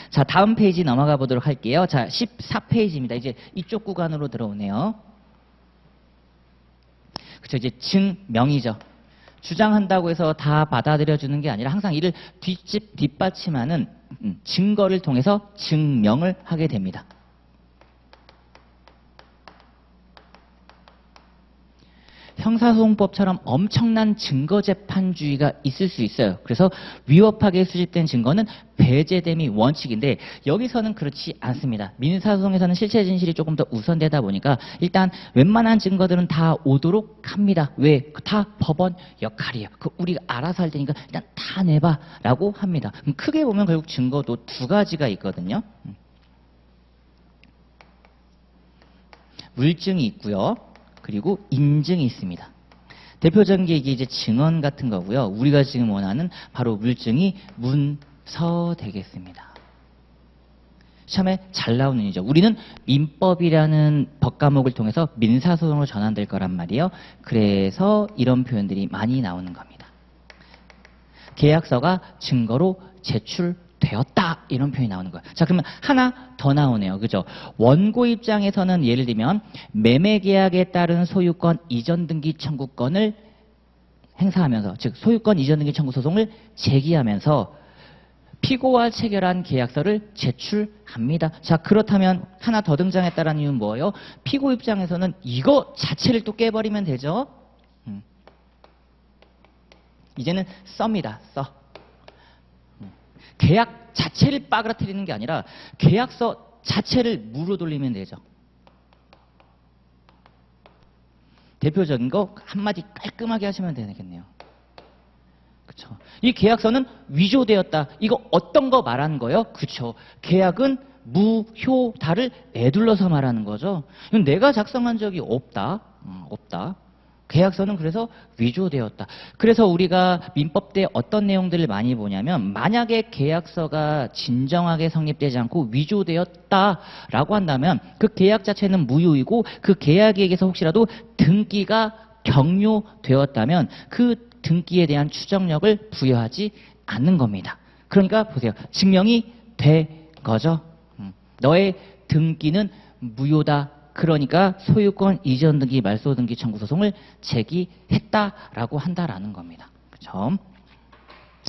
자, 다음 페이지 넘어가 보도록 할게요. 자, 14페이지입니다. 이제 이쪽 구간으로 들어오네요. 그쵸, 이제 증명이죠. 주장한다고 해서 다 받아들여주는 게 아니라 항상 이를 뒷받침하는 증거를 통해서 증명을 하게 됩니다. 형사소송법처럼 엄청난 증거재판주의가 있을 수 있어요. 그래서 위법하게 수집된 증거는 배제됨이 원칙인데 여기서는 그렇지 않습니다. 민사소송에서는 실체 진실이 조금 더 우선되다 보니까 일단 웬만한 증거들은 다 오도록 합니다. 왜? 다 법원 역할이에요. 우리가 알아서 할 테니까 일단 다 내봐 라고 합니다. 그럼 크게 보면 결국 증거도 두 가지가 있거든요. 물증이 있고요. 그리고 인증이 있습니다. 대표적인 게 이게 이제 증언 같은 거고요. 우리가 지금 원하는 바로 물증이 문서 되겠습니다. 시험에 잘 나오는 일이죠. 우리는 민법이라는 법 과목을 통해서 민사소송으로 전환될 거란 말이에요. 그래서 이런 표현들이 많이 나오는 겁니다. 계약서가 증거로 제출되었다 이런 표현이 나오는 거예요. 자, 그러면 하나 더 나오네요. 그죠? 원고 입장에서는 예를 들면 매매계약에 따른 소유권 이전 등기 청구권을 행사하면서, 즉 소유권 이전 등기 청구 소송을 제기하면서 피고와 체결한 계약서를 제출합니다. 자, 그렇다면 하나 더 등장했다라는 이유는 뭐예요? 피고 입장에서는 이거 자체를 또 깨버리면 되죠. 이제는 썹니다. 써. 계약 자체를 빠그라뜨리는 게 아니라 계약서 자체를 무로 돌리면 되죠. 대표적인 거 한마디 깔끔하게 하시면 되겠네요. 그렇죠. 이 계약서는 위조되었다. 이거 어떤 거 말하는 거예요? 그렇죠. 계약은 무효다를 에둘러서 말하는 거죠. 이건 내가 작성한 적이 없다. 없다. 계약서는 그래서 위조되었다. 그래서 우리가 민법 때 어떤 내용들을 많이 보냐면 만약에 계약서가 진정하게 성립되지 않고 위조되었다라고 한다면 그 계약 자체는 무효이고 그 계약에 의해서 혹시라도 등기가 경료되었다면 그 등기에 대한 추정력을 부여하지 않는 겁니다. 그러니까 보세요. 증명이 된 거죠. 너의 등기는 무효다. 그러니까 소유권 이전 등기 말소 등기 청구 소송을 제기했다라고 한다라는 겁니다. 그렇죠?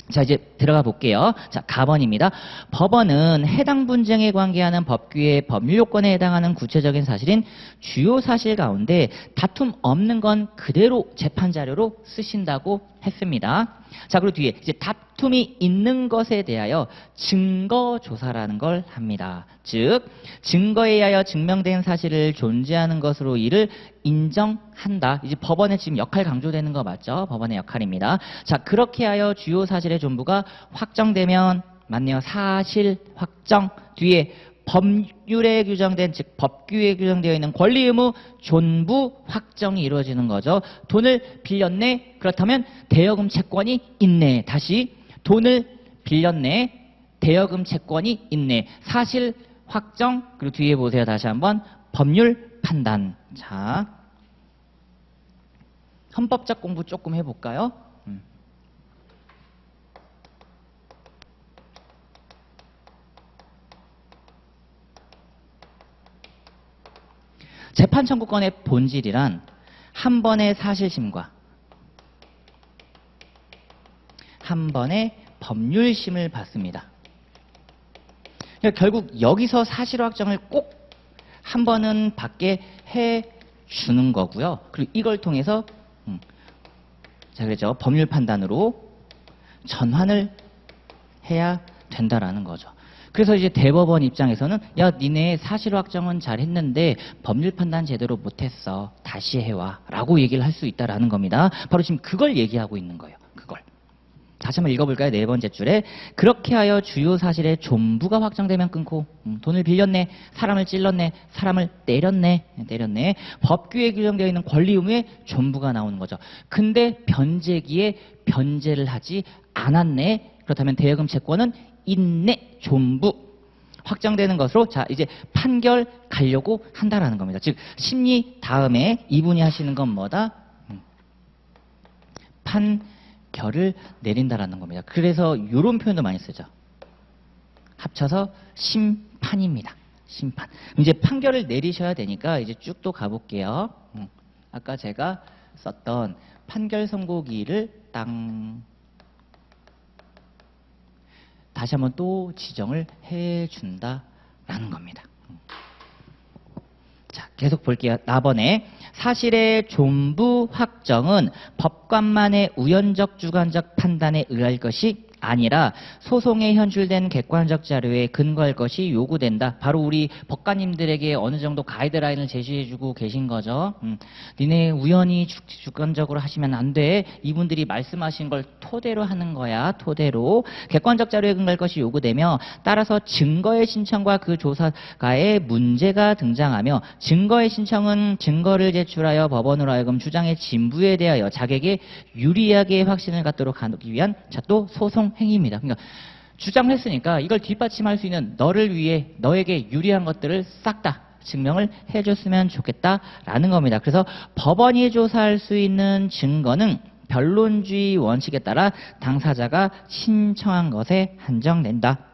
자, 이제 들어가 볼게요. 자, 가번입니다. 법원은 해당 분쟁에 관계하는 법규의 법률 요건에 해당하는 구체적인 사실인 주요 사실 가운데 다툼 없는 건 그대로 재판 자료로 쓰신다고 했습니다. 자, 그리고 뒤에 이제 다툼이 있는 것에 대하여 증거 조사라는 걸 합니다. 즉, 증거에 의하여 증명된 사실을 존재하는 것으로 이를 인정한다. 이제 법원의 지금 역할 강조되는 거 맞죠? 법원의 역할입니다. 자, 그렇게 하여 주요 사실의 존부가 확정되면 맞네요. 사실 확정 뒤에 법률에 규정된, 즉 법규에 규정되어 있는 권리 의무 존부 확정이 이루어지는 거죠. 돈을 빌렸네. 그렇다면 대여금 채권이 있네. 다시 돈을 빌렸네. 대여금 채권이 있네. 사실 확정. 그리고 뒤에 보세요. 다시 한번 법률 판단. 자, 헌법적 공부 조금 해볼까요? 재판 청구권의 본질이란 한 번의 사실심과 한 번의 법률심을 받습니다. 그러니까 결국 여기서 사실 확정을 꼭 한 번은 받게 해 주는 거고요. 그리고 이걸 통해서 자, 그랬죠. 법률 판단으로 전환을 해야 된다라는 거죠. 그래서 이제 대법원 입장에서는 야, 니네 사실 확정은 잘 했는데 법률 판단 제대로 못했어. 다시 해와. 라고 얘기를 할 수 있다라는 겁니다. 바로 지금 그걸 얘기하고 있는 거예요. 그걸. 다시 한번 읽어볼까요? 네 번째 줄에 그렇게 하여 주요 사실의 존부가 확정되면 끊고 돈을 빌렸네, 사람을 찔렀네, 사람을 때렸네. 법규에 규정되어 있는 권리 의무의 존부가 나오는 거죠. 근데 변제기에 변제를 하지 않았네. 그렇다면 대여금 채권은 있네. 존부 확정되는 것으로 자 이제 판결 가려고 한다라는 겁니다. 즉 심리 다음에 이분이 하시는 건 뭐다? 판결을 내린다라는 겁니다. 그래서 이런 표현도 많이 쓰죠. 합쳐서 심판입니다. 심판. 이제 판결을 내리셔야 되니까 이제 쭉 또 가볼게요. 아까 제가 썼던 판결 선고기일을 땅 다시 한번 또 지정을 해준다라는 겁니다. 자, 계속 볼게요. 4번에 사실의 존부 확정은 법관만의 우연적 주관적 판단에 의할 것이 아니라 소송에 현출된 객관적 자료에 근거할 것이 요구된다. 바로 우리 법관님들에게 어느 정도 가이드라인을 제시해주고 계신 거죠. 니네 우연히 주관적으로 하시면 안 돼. 이분들이 말씀하신 걸 토대로 하는 거야. 토대로. 객관적 자료에 근거할 것이 요구되며 따라서 증거의 신청과 그 조사가의 문제가 등장하며 증거의 신청은 증거를 제출하여 법원으로 하여금 주장의 진부에 대하여 자객의 유리하게 확신을 갖도록 하기 위한 자, 또 소송 행위입니다. 그러니까 주장을 했으니까 이걸 뒷받침할 수 있는 너를 위해 너에게 유리한 것들을 싹 다 증명을 해줬으면 좋겠다라는 겁니다. 그래서 법원이 조사할 수 있는 증거는 변론주의 원칙에 따라 당사자가 신청한 것에 한정된다.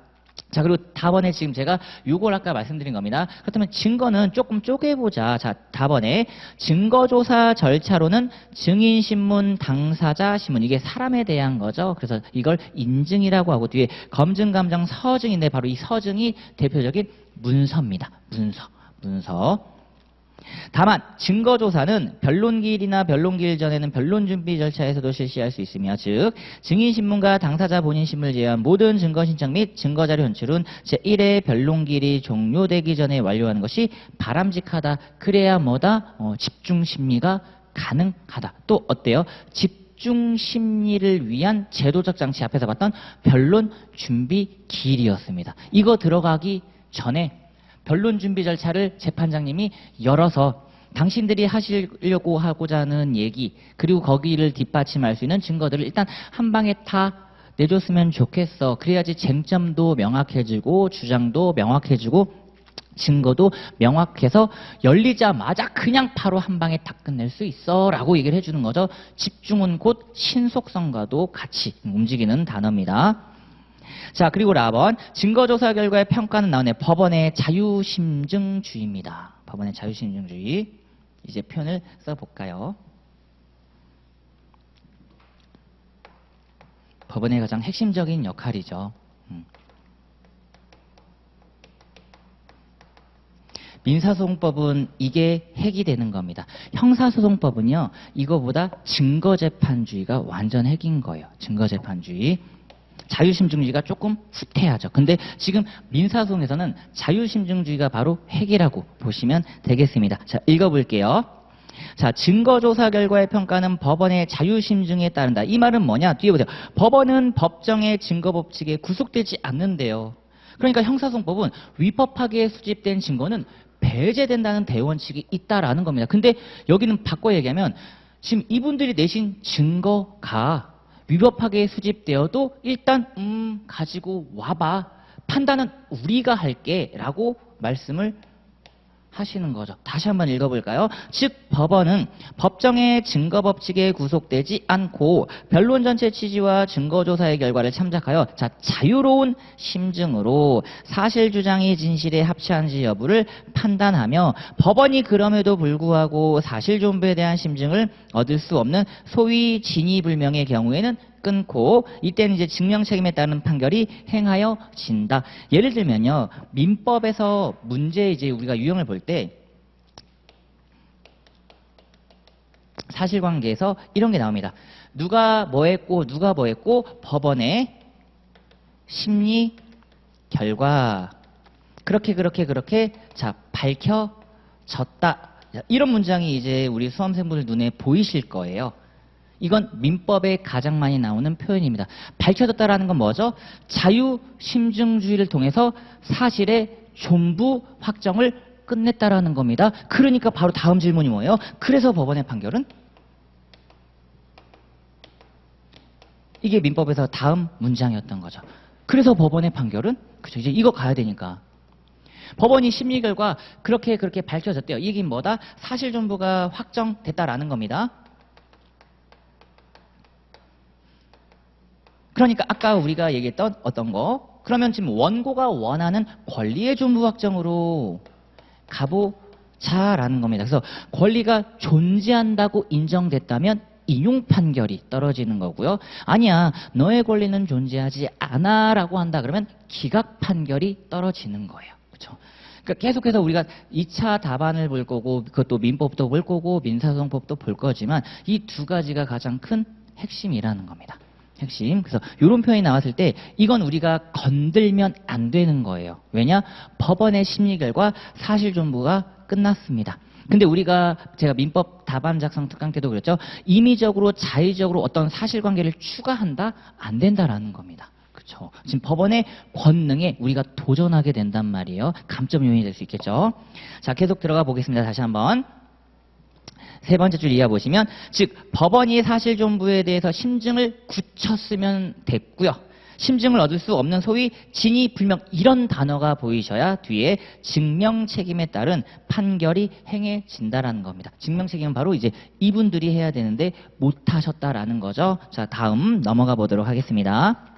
자, 그리고 답번에 지금 제가 요걸 아까 말씀드린 겁니다. 그렇다면 증거는 조금 쪼개보자. 자, 답번에 증거조사 절차로는 증인신문, 당사자신문, 이게 사람에 대한 거죠. 그래서 이걸 인증이라고 하고 뒤에 검증감정 서증인데 바로 이 서증이 대표적인 문서입니다. 문서. 다만 증거조사는 변론기일이나 변론기일 전에는 변론준비 절차에서도 실시할 수 있으며 즉 증인신문과 당사자 본인신문을 제외한 모든 증거신청 및 증거자료 현출은 제1회 변론기일이 종료되기 전에 완료하는 것이 바람직하다. 그래야 뭐다? 집중심리가 가능하다. 또 어때요? 집중심리를 위한 제도적 장치 앞에서 봤던 변론준비기일이었습니다. 이거 들어가기 전에 변론 준비 절차를 재판장님이 열어서 당신들이 하시려고 하고자 하는 얘기 그리고 거기를 뒷받침할 수 있는 증거들을 일단 한 방에 다 내줬으면 좋겠어. 그래야지 쟁점도 명확해지고 주장도 명확해지고 증거도 명확해서 열리자마자 그냥 바로 한 방에 다 끝낼 수 있어 라고 얘기를 해주는 거죠. 집중은 곧 신속성과도 같이 움직이는 단어입니다. 자, 그리고 4번 증거조사 결과의 평가는 나오네. 법원의 자유심증주의입니다. 법원의 자유심증주의. 이제 표현을 써볼까요? 법원의 가장 핵심적인 역할이죠. 민사소송법은 이게 핵이 되는 겁니다. 형사소송법은요, 이거보다 증거재판주의가 완전 핵인 거예요. 증거재판주의. 자유심증주의가 조금 후퇴하죠. 근데 지금 민사소송에서는 자유심증주의가 바로 핵이라고 보시면 되겠습니다. 자, 읽어볼게요. 자, 증거조사 결과의 평가는 법원의 자유심증에 따른다. 이 말은 뭐냐? 뒤에 보세요. 법원은 법정의 증거법칙에 구속되지 않는데요. 그러니까 형사소송법은 위법하게 수집된 증거는 배제된다는 대원칙이 있다라는 겁니다. 근데 여기는 바꿔 얘기하면 지금 이분들이 내신 증거가 위법하게 수집되어도 일단 가지고 와봐. 판단은 우리가 할게 라고 말씀을 하시는 거죠. 다시 한번 읽어볼까요? 즉 법원은 법정의 증거법칙에 구속되지 않고 변론 전체 취지와 증거조사의 결과를 참작하여 자 자유로운 심증으로 사실주장이 진실에 합치한지 여부를 판단하며 법원이 그럼에도 불구하고 사실존부에 대한 심증을 얻을 수 없는 소위 진위불명의 경우에는 끊고 이때는 이제 증명책임에 따른 판결이 행하여진다. 예를 들면요. 민법에서 문제 이제 우리가 유형을 볼 때 사실관계에서 이런 게 나옵니다. 누가 뭐 했고 법원의 심리 결과 그렇게 자 밝혀졌다. 이런 문장이 이제 우리 수험생분들 눈에 보이실 거예요. 이건 민법에 가장 많이 나오는 표현입니다. 밝혀졌다라는 건 뭐죠? 자유심증주의를 통해서 사실의 존부 확정을 끝냈다라는 겁니다. 그러니까 바로 다음 질문이 뭐예요? 그래서 법원의 판결은? 이게 민법에서 다음 문장이었던 거죠. 그래서 법원의 판결은? 그죠? 이제 이거 가야 되니까. 법원이 심리 결과 그렇게 밝혀졌대요. 이 얘기는 뭐다? 사실 존부가 확정됐다라는 겁니다. 그러니까 아까 우리가 얘기했던 어떤 거? 그러면 지금 원고가 원하는 권리의 존부 확정으로 가보자라는 겁니다. 그래서 권리가 존재한다고 인정됐다면 인용 판결이 떨어지는 거고요. 아니야, 너의 권리는 존재하지 않아라고 한다 그러면 기각 판결이 떨어지는 거예요. 그렇죠? 그러니까 계속해서 우리가 2차 답안을 볼 거고 그것도 민법도 볼 거고 민사소송법도 볼 거지만 이 두 가지가 가장 큰 핵심이라는 겁니다. 핵심. 그래서 이런 표현이 나왔을 때 이건 우리가 건들면 안 되는 거예요. 왜냐? 법원의 심리 결과 사실 존부가 끝났습니다. 근데 제가 민법 답안 작성 특강 때도 그랬죠. 임의적으로 자의적으로 어떤 사실관계를 추가한다? 안 된다라는 겁니다. 그렇죠. 지금 법원의 권능에 우리가 도전하게 된단 말이에요. 감점 요인이 될 수 있겠죠. 자, 계속 들어가 보겠습니다. 다시 한번. 세 번째 줄 이하 보시면, 즉 법원이 사실 존부에 대해서 심증을 굳혔으면 됐고요. 심증을 얻을 수 없는 소위 진위 불명 이런 단어가 보이셔야 뒤에 증명 책임에 따른 판결이 행해진다라는 겁니다. 증명 책임은 바로 이제 이분들이 해야 되는데 못하셨다라는 거죠. 자, 다음 넘어가 보도록 하겠습니다.